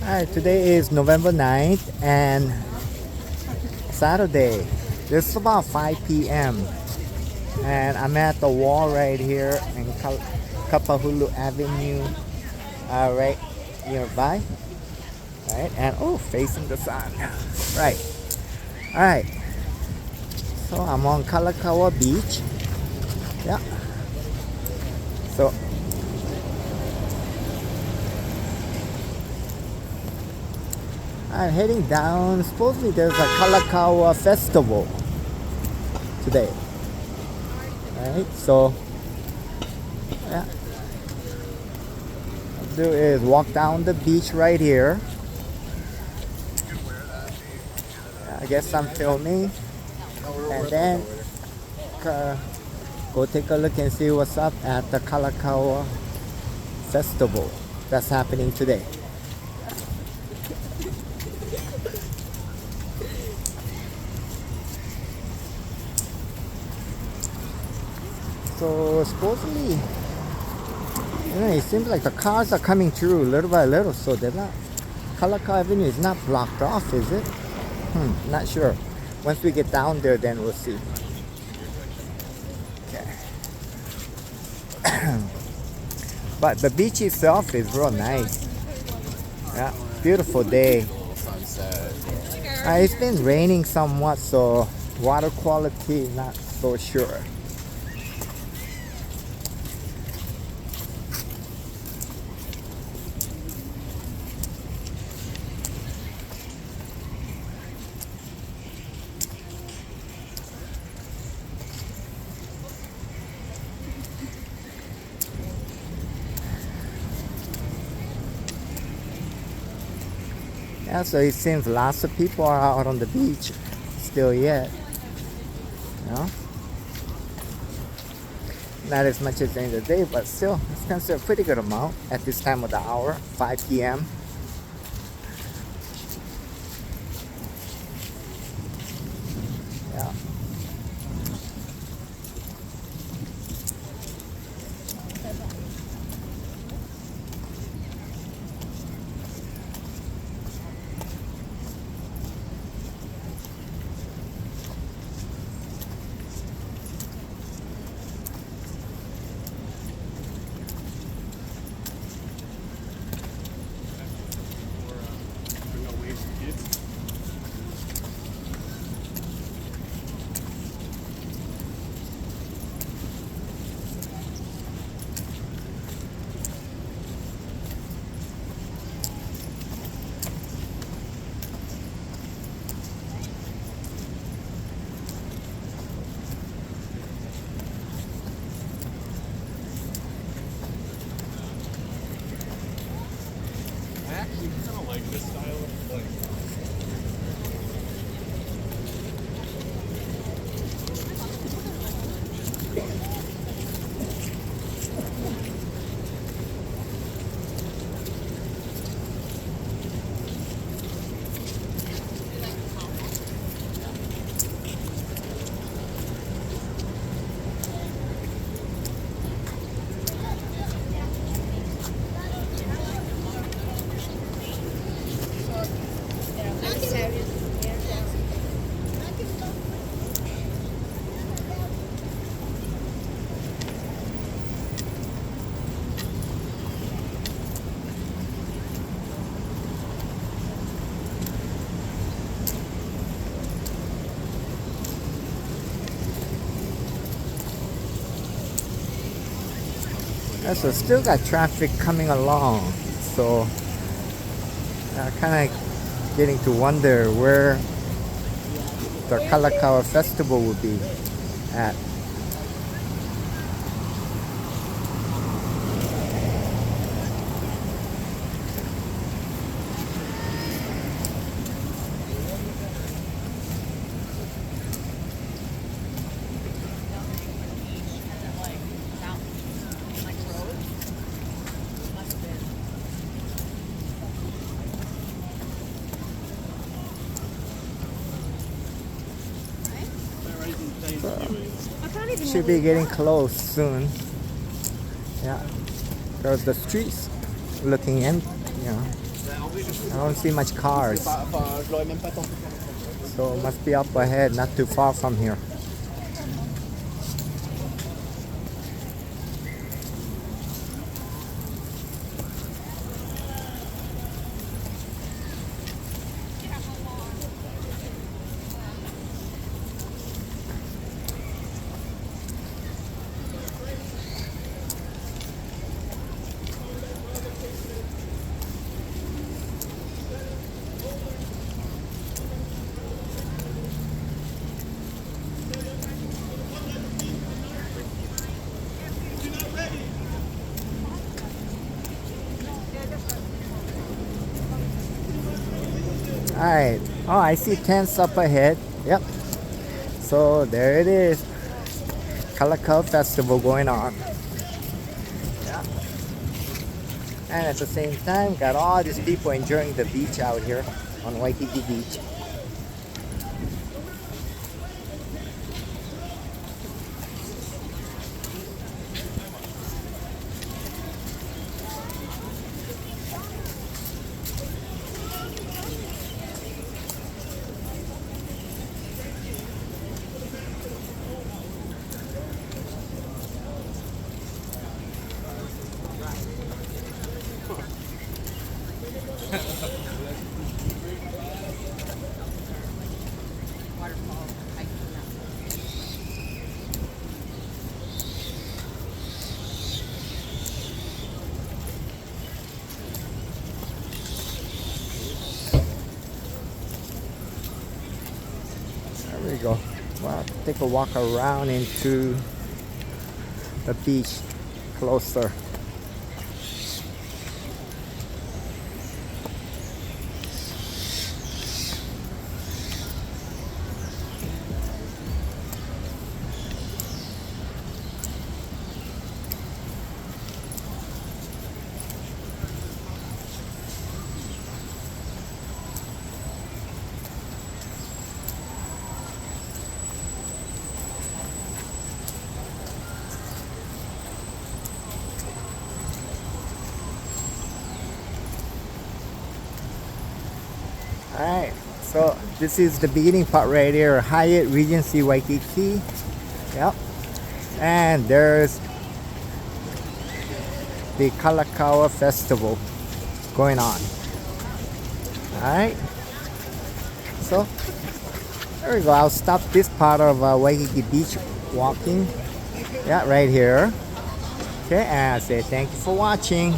Alright, today is November 9th and Saturday. This is about 5 p.m. and I'm at the wall right here in Kapahulu Avenue, right nearby. Right, and oh, facing the sun. Right. Alright, so I'm on Kalakaua Beach. Yeah. So I'm heading down. Supposedly there's a Kalakaua festival today. Right, so yeah. What I'll do is walk down the beach right here. I guess I'm filming, and then go take a look and see what's up at the Kalakaua festival that's happening today. So supposedly, it seems like the cars are coming through little by little, so they're not. Kalakaua Avenue is not blocked off, is it? Not sure. Once we get down there, then we'll see. Okay. But the beach itself is real nice. Yeah, beautiful day. It's been raining somewhat, so water quality not so sure. Yeah, so it seems lots of people are out on the beach still yet. You know? Not as much as during the day, but still, it's considered a pretty good amount at this time of the hour, 5 p.m. Yeah. Actually kind of like this style of like. Yeah, so still got traffic coming along. So kind of getting to wonder where the Kalakaua festival will be at. Should be getting close soon. Yeah, because the streets looking empty. I don't see much cars. So it must be up ahead, not too far from here. Alright. Oh, I see tents up ahead. Yep. So there it is. Kalakau Festival going on. Yeah. And at the same time, got all these people enjoying the beach out here on Waikiki Beach. There we go. Well, take a walk around into the beach closer. Alright, so this is the beginning part right here, Hyatt Regency Waikiki. Yep. And there's the Kalakaua Festival going on. Alright. So there we go. I'll stop this part of Waikiki Beach walking. Yeah, right here. Okay, and I say thank you for watching.